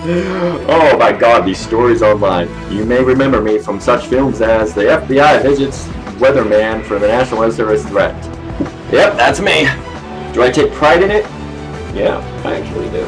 Oh my god, these stories online. You may remember me from such films as the FBI visits weatherman for the National Weather Service threat. Yep, that's me. Do I take pride in it? Yeah, I actually do.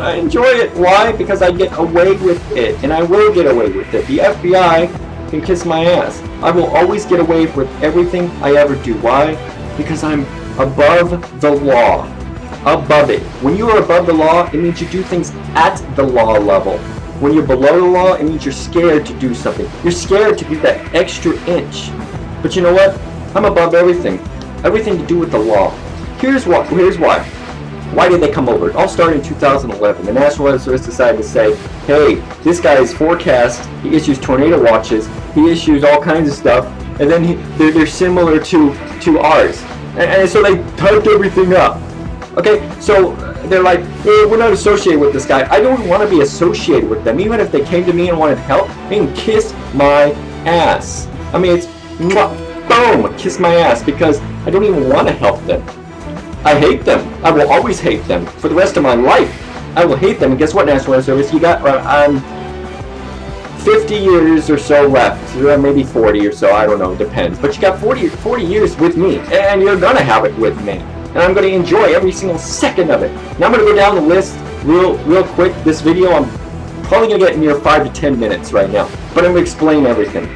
I enjoy it. Why? Because I get away with it, and I will get away with it. The FBI can kiss my ass. I will always get away with everything I ever do. Why? Because I'm above the law. Above it. When you are above the law, it means you do things at the law level. When you're below the law, it means you're scared to do something. You're scared to do that extra inch. But you know what? I'm above everything. Everything to do with the law. Here's why. Why did they come over? It all started in 2011. The National Weather Service decided to say, hey, this guy's forecast, he issues tornado watches, he issues all kinds of stuff, and then they're similar to ours. And so they typed everything up. Okay, so they're like, hey, we're not associated with this guy. I don't want to be associated with them. Even if they came to me and wanted help, they can kiss my ass. I mean, it's boom, kiss my ass, because I don't even want to help them. I hate them. I will always hate them for the rest of my life. I will hate them. And guess what, National Weather Service? You got 50 years or so left, maybe 40 or so. I don't know. Depends. But you got 40 years with me, and you're gonna have it with me. And I'm going to enjoy every single second of it. Now I'm going to go down the list real quick. This video, I'm probably going to get near 5 to 10 minutes right now. But I'm going to explain everything.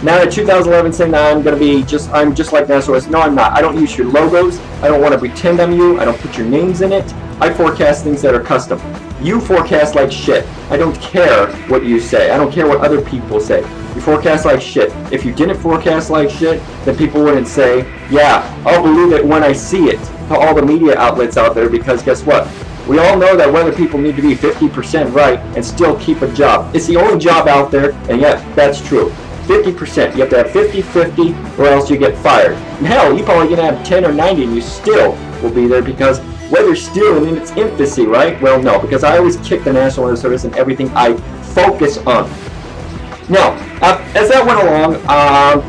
Now in 2011, saying that I'm just like National Weather. No, I'm not. I don't use your logos. I don't want to pretend I'm you. I don't put your names in it. I forecast things that are custom. You forecast like shit. I don't care what you say. I don't care what other people say. You forecast like shit. If you didn't forecast like shit, then people wouldn't say, yeah, I'll believe it when I see it, to all the media outlets out there, because guess what? We all know that weather people need to be 50% right and still keep a job. It's the only job out there, and yet, that's true. 50%. You have to have 50-50 or else you get fired. And hell, you probably gonna have 10 or 90 and you still will be there, because weather's still in its infancy, right? Well, no, because I always kick the National Weather Service in everything I focus on. Now, as that went along,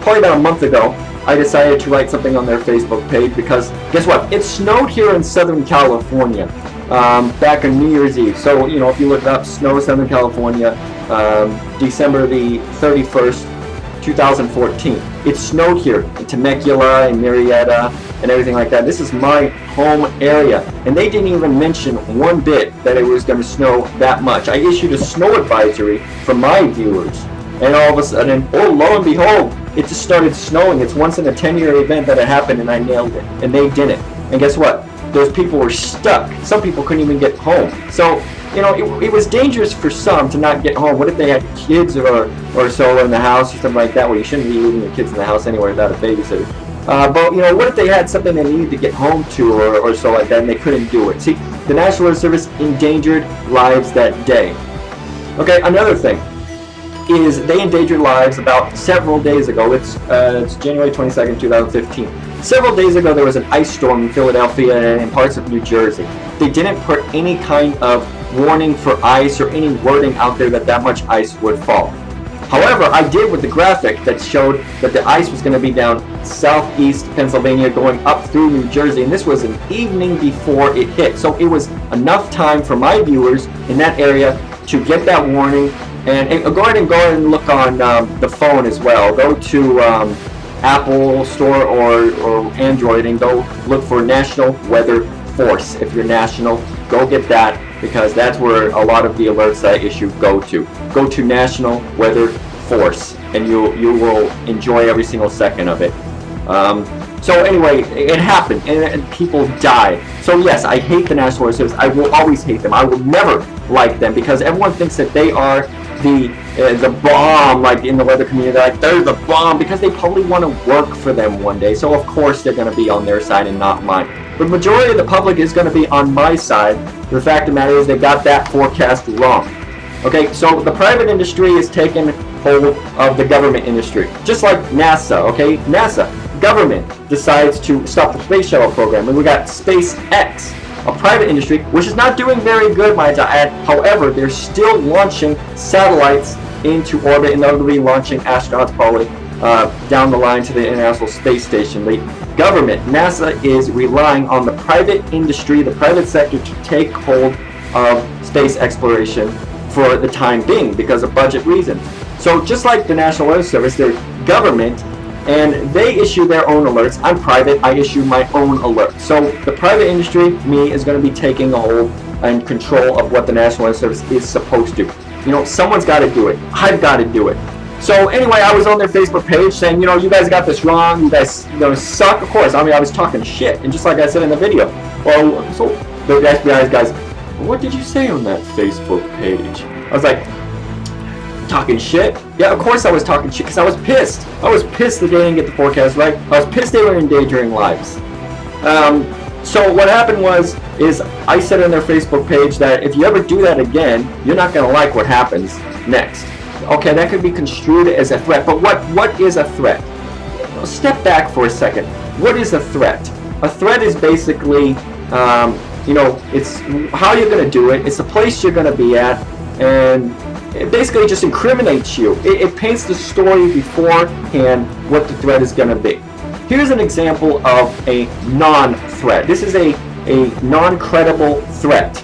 probably about a month ago, I decided to write something on their Facebook page, because guess what? It snowed here in Southern California back on New Year's Eve. So, you know, if you look up snow Southern California, December the 31st, 2014. It snowed here in Temecula and Murrieta and everything like that. This is my home area, and they didn't even mention one bit that it was going to snow that much. I issued a snow advisory for my viewers, and all of a sudden, oh, lo and behold, it just started snowing. It's once in a 10-year event that it happened, and I nailed it, and they didn't. And guess what? Those people were stuck. Some people couldn't even get home. So, you know, it was dangerous for some to not get home. What if they had kids or so in the house or something like that? Well, you shouldn't be leaving your kids in the house anywhere without a babysitter. But, you know, what if they had something they needed to get home to or so like that, and they couldn't do it? See, the National Weather Service endangered lives that day. Okay, another thing is they endangered lives about several days ago. It's January 22nd, 2015. Several days ago, there was an ice storm in Philadelphia and parts of New Jersey. They didn't put any kind of warning for ice or any wording out there that much ice would fall. However, I did with the graphic that showed that the ice was going to be down southeast Pennsylvania going up through New Jersey, and this was an evening before it hit. So it was enough time for my viewers in that area to get that warning. And go ahead and look on the phone as well. Go to Apple Store or Android and go look for National Weather Force. If you're national, go get that, because that's where a lot of the alerts that I issue go to. Go to National Weather Force, and you will enjoy every single second of it. So anyway, it happened, and people died. So yes, I hate the National Weather Service. I will always hate them. I will never like them, because everyone thinks that they are the bomb, like in the weather community. They're like, they're the bomb, because they probably want to work for them one day. So of course they're going to be on their side and not mine. But the majority of the public is going to be on my side. The fact of the matter is they got that forecast wrong. Okay, so the private industry is taking hold of the government industry, just like NASA. Okay, NASA, government decides to stop the space shuttle program, and we got SpaceX, a private industry, which is not doing very good, might I add. However, they're still launching satellites into orbit, and they'll be launching astronauts probably down the line to the International Space Station. The government, NASA, is relying on the private industry, the private sector, to take hold of space exploration for the time being because of budget reasons. So just like the National Weather Service, they're government, and they issue their own alerts. I'm private, I issue my own alert. So the private industry, me, is going to be taking a hold and control of what the National Weather Service is supposed to. You know, someone's got to do it. I've got to do it. So anyway, I was on their Facebook page saying, you know, you guys got this wrong. You guys, you know, suck. Of course, I mean, I was talking shit. And just like I said in the video, well, so the FBI guys, what did you say on that Facebook page? I was like, talking shit? Yeah, of course I was talking shit because I was pissed. I was pissed that they didn't get the forecast right. I was pissed they were endangering lives. So what happened is I said on their Facebook page that if you ever do that again, you're not going to like what happens next. Okay, that could be construed as a threat, but what is a threat? Step back for a second. What is a threat? A threat is basically, you know, it's how you're going to do it. It's the place you're going to be at, and it basically just incriminates you. It paints the story beforehand what the threat is going to be. Here's an example of a non-threat. This is a non-credible threat.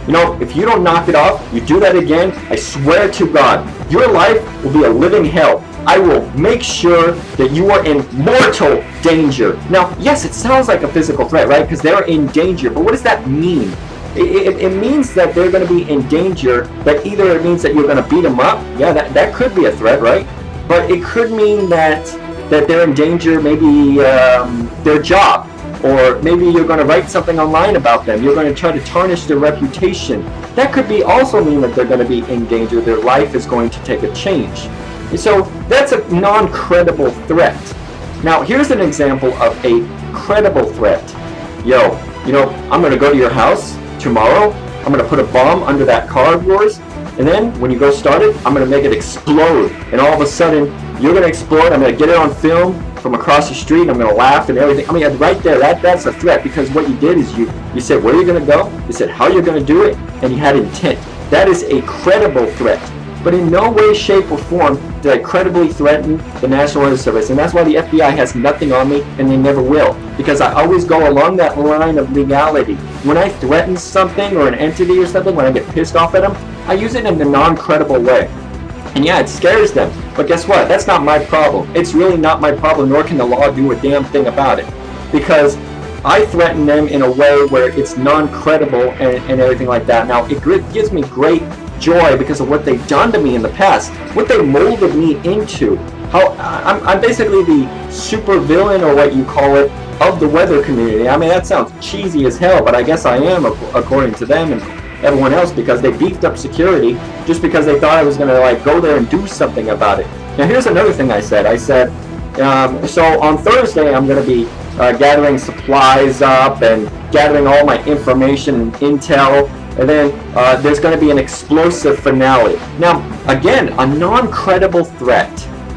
You know, if you don't knock it off, you do that again, I swear to God, your life will be a living hell. I will make sure that you are in mortal danger. Now, yes, it sounds like a physical threat, right? Because they're in danger, but what does that mean? It means that they're going to be in danger, but either it means that you're going to beat them up. Yeah, that could be a threat, right? But it could mean that they're in danger, maybe their job, or maybe you're going to write something online about them. You're going to try to tarnish their reputation. That could be also mean that they're going to be in danger. Their life is going to take a change. And so that's a non-credible threat. Now, here's an example of a credible threat. Yo, you know, I'm going to go to your house tomorrow. I'm going to put a bomb under that car of yours. And then when you go start it, I'm going to make it explode. And all of a sudden, you're going to explode. I'm going to get it on film from across the street. I'm going to laugh and everything. I mean, right there, that's a threat, because what you did is you said where you're going to go. You said how you're going to do it. And you had intent. That is a credible threat. But in no way, shape, or form did I credibly threaten the National Weather Service. And that's why the FBI has nothing on me, and they never will. Because I always go along that line of legality. When I threaten something or an entity or something, when I get pissed off at them, I use it in a non-credible way. And yeah, it scares them. But guess what? That's not my problem. It's really not my problem, nor can the law do a damn thing about it. Because I threaten them in a way where it's non-credible and everything like that. Now, it gives me great joy because of what they've done to me in the past, what they molded me into. How I'm basically the super villain, or what you call it, of the weather community. I mean, that sounds cheesy as hell, but I guess I am, according to them and everyone else, because they beefed up security just because they thought I was going to like go there and do something about it. Now, here's another thing I said. I said, so on Thursday I'm going to be gathering supplies up and gathering all my information and intel. And then there's going to be an explosive finale. Now, again, a non-credible threat.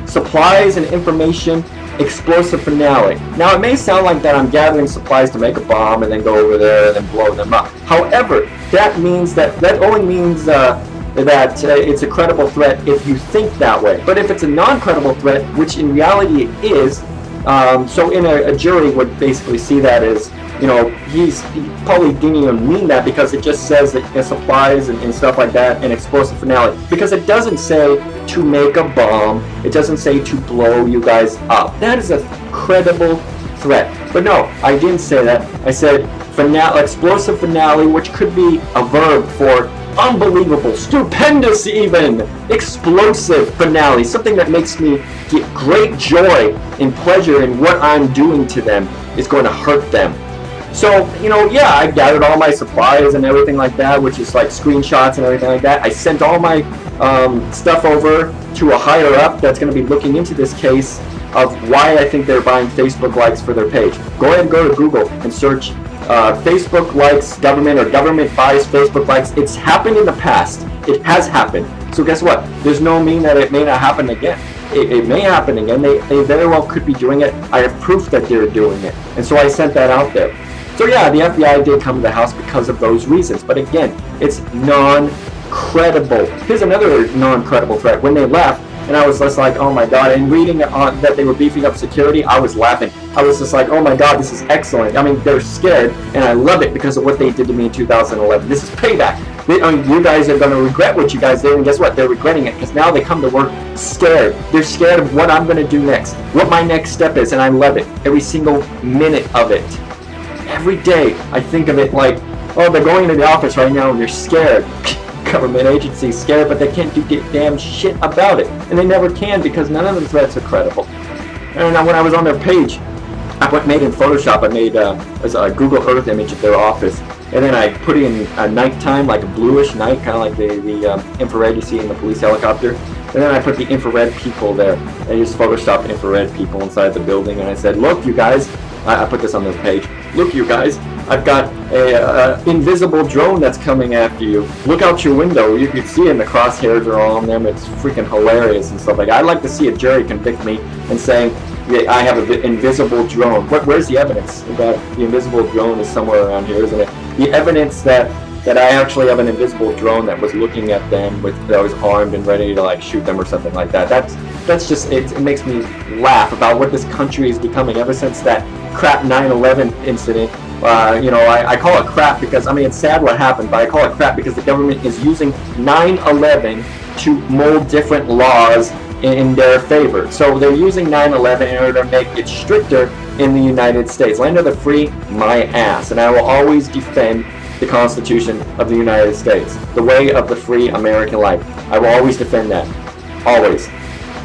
Supplies and information, explosive finale. Now, it may sound like that I'm gathering supplies to make a bomb and then go over there and then blow them up. However, that only means that it's a credible threat if you think that way. But if it's a non-credible threat, which in reality it is, so in a jury would basically see that as, you know, he probably didn't even mean that, because it just says that supplies and stuff like that, and explosive finale. Because it doesn't say to make a bomb. It doesn't say to blow you guys up. That is a credible threat. But no, I didn't say that. I said explosive finale, which could be a verb for unbelievable, stupendous even, explosive finale. Something that makes me get great joy and pleasure in what I'm doing to them is going to hurt them. So, you know, yeah, I gathered all my supplies and everything like that, which is like screenshots and everything like that. I sent all my stuff over to a higher up that's going to be looking into this case of why I think they're buying Facebook likes for their page. Go ahead and go to Google and search Facebook likes government, or government buys Facebook likes. It's happened in the past. It has happened. So guess what? There's no mean that it may not happen again. It may happen again. They very well could be doing it. I have proof that they're doing it. And so I sent that out there. So yeah, the FBI did come to the house because of those reasons. But again, it's non-credible. Here's another non-credible threat. When they left, and I was just like, oh my God, and reading that they were beefing up security, I was laughing. I was just like, oh my God, this is excellent. I mean, they're scared, and I love it because of what they did to me in 2011. This is payback. You guys are going to regret what you guys did, and guess what? They're regretting it because now they come to work scared. They're scared of what I'm going to do next, what my next step is, and I love it. Every single minute of it. Every day I think of it like, oh, they're going into the office right now and they're scared. Government agencies scared, but they can't do damn shit about it. And they never can because none of the threats are credible. And when I was on their page, I made in Photoshop, I made a Google Earth image of their office. And then I put in a nighttime, like a bluish night, kind of like the infrared you see in the police helicopter. And then I put the infrared people there. I just photoshopped infrared people inside the building. And I said, look, you guys, I put this on their page. Look, you guys, I've got a invisible drone that's coming after you. Look out your window. You can see it, and the crosshairs are all on them. It's freaking hilarious and stuff like that. I'd like to see a jury convict me and saying, yeah, I have an invisible drone. Where's the evidence that the invisible drone is somewhere around here, isn't it? The evidence that I actually have an invisible drone that was looking at them that was armed and ready to like shoot them or something like that. That's just it makes me laugh about what this country is becoming ever since that crap 9/11 incident. I call it crap because, I mean, it's sad what happened, but I call it crap because the government is using 9/11 to mold different laws in their favor. So they're using 9/11 in order to make it stricter in the United States. Land of the free, my ass. And I will always defend the Constitution of the United States, the way of the free American life. I will always defend that. Always.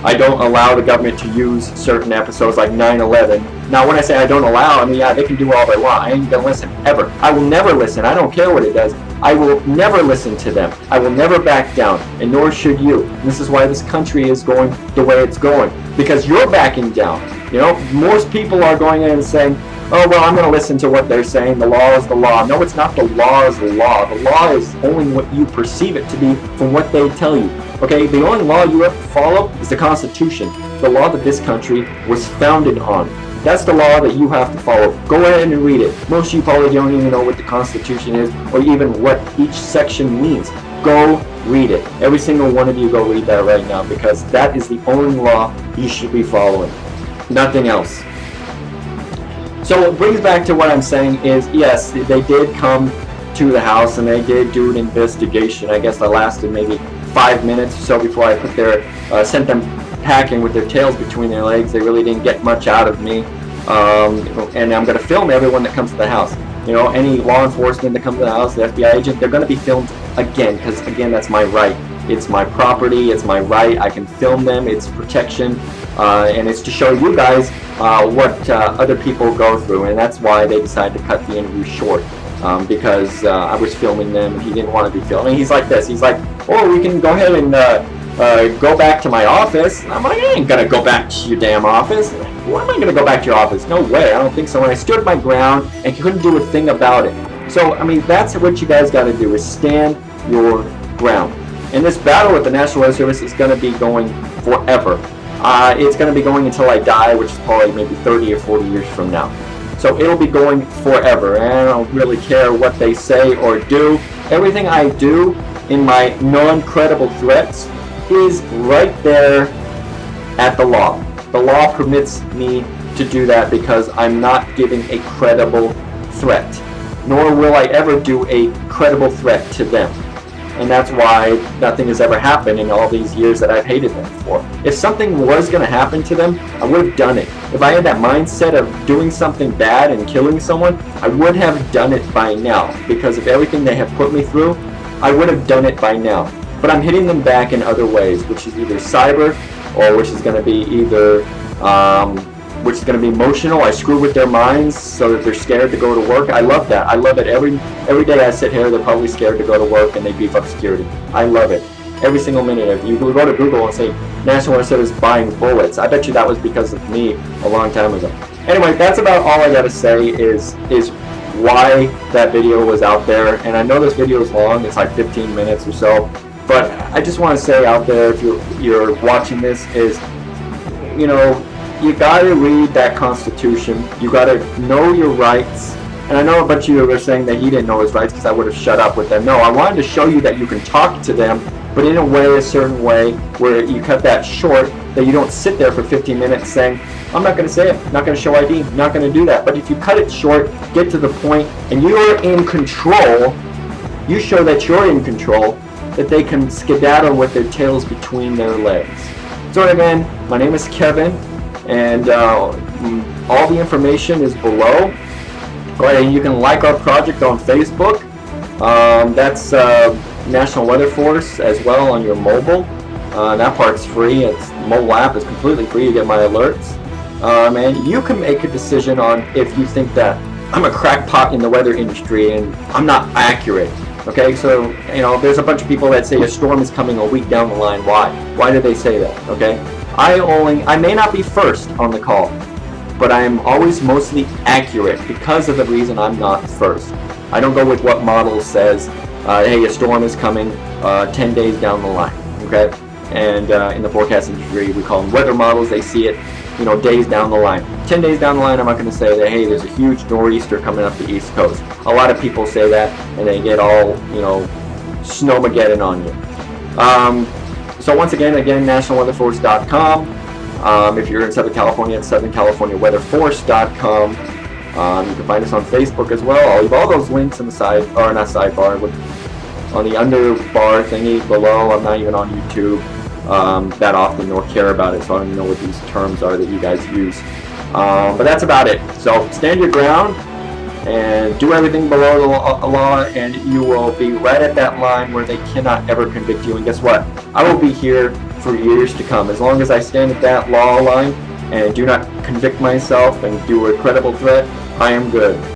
I don't allow the government to use certain episodes like 9/11. Now, when I say I don't allow, I mean, yeah, they can do all they want. I ain't gonna listen, ever. I will never listen. I don't care what it does. I will never listen to them. I will never back down, and nor should you. And this is why this country is going the way it's going, because you're backing down. You know, most people are going in and saying, oh, well, I'm going to listen to what they're saying. The law is the law. No, it's not. The law is the law. The law is only what you perceive it to be from what they tell you. Okay, the only law you have to follow is the Constitution, the law that this country was founded on. That's the law that you have to follow. Go ahead and read it. Most of you probably don't even know what the Constitution is or even what each section means. Go read it. Every single one of you go read that right now, because that is the only law you should be following. Nothing else. So what brings back to what I'm saying is, yes, they did come to the house and they did do an investigation. I guess that lasted maybe 5 minutes or so before I sent them packing with their tails between their legs. They really didn't get much out of me. And I'm going to film everyone that comes to the house. You know, any law enforcement that comes to the house, the FBI agent, they're going to be filmed again, because again, that's my right. It's my property, it's my right. I can film them, it's protection, and it's to show you guys what other people go through, and that's why they decided to cut the interview short, because I was filming them and he didn't want to be filmed. And he's like this, he's like, oh, we can go ahead and go back to my office. I'm like, I ain't gonna go back to your damn office. Why am I gonna go back to your office? No way, I don't think so. And I stood my ground and couldn't do a thing about it. So, I mean, that's what you guys gotta do, is stand your ground. And this battle with the National Weather Service is gonna be going forever. It's gonna be going until I die, which is probably maybe 30 or 40 years from now. So it'll be going forever, and I don't really care what they say or do. Everything I do in my non-credible threats is right there at the law. The law permits me to do that because I'm not giving a credible threat, nor will I ever do a credible threat to them. And that's why nothing has ever happened in all these years that I've hated them for. If something was going to happen to them, I would have done it. If I had that mindset of doing something bad and killing someone, I would have done it by now. Because of everything they have put me through, I would have done it by now. But I'm hitting them back in other ways, which is either cyber, or which is going to be either, which is going to be emotional. I screw with their minds so that they're scared to go to work. I love that. I love it. Every day I sit here, they're probably scared to go to work and they beef up security. I love it. Every single minute. If you go to Google and say, National Weather Service buying bullets, I bet you that was because of me a long time ago. Anyway, that's about all I got to say is why that video was out there. And I know this video is long. It's like 15 minutes or so. But I just want to say out there, if you're watching this, is, you know, you got to read that Constitution. You got to know your rights. And I know a bunch of you are saying that he didn't know his rights because I would have shut up with them. No, I wanted to show you that you can talk to them, but in a way, a certain way, where you cut that short, that you don't sit there for 15 minutes saying, I'm not going to say it, I'm not going to show ID, I'm not going to do that. But if you cut it short, get to the point, and you're in control, You show that you're in control, that they can skedaddle with their tails between their legs. So again, my name is Kevin, and all the information is below. Go ahead and you can like our project on Facebook. That's National Weather Force as well on your mobile. That part's free. It's mobile app is completely free. You get my alerts, and you can make a decision on if you think that I'm a crackpot in the weather industry and I'm not accurate. Okay, so there's a bunch of people that say a storm is coming a week down the line. Why? Why do they say that? Okay, I may not be first on the call, but I am always mostly accurate because of the reason I'm not first. I don't go with what model says. Hey, a storm is coming 10 days down the line. Okay, and in the forecast industry, we call them weather models. They see it, days down the line. 10 days down the line, I'm not going to say that, hey, there's a huge nor'easter coming up the East Coast. A lot of people say that, and they get all, snowmageddon on you. So once again, nationalweatherforce.com. If you're in Southern California, it's southern-california-weatherforce.com. You can find us on Facebook as well. I'll leave all those links in the on the underbar thingy below. I'm not even on YouTube that often nor care about it, so I don't even know what these terms are that you guys use. But that's about it. So stand your ground and do everything below the law, and you will be right at that line where they cannot ever convict you. And guess what? I will be here for years to come. As long as I stand at that law line and do not convict myself and do a credible threat, I am good.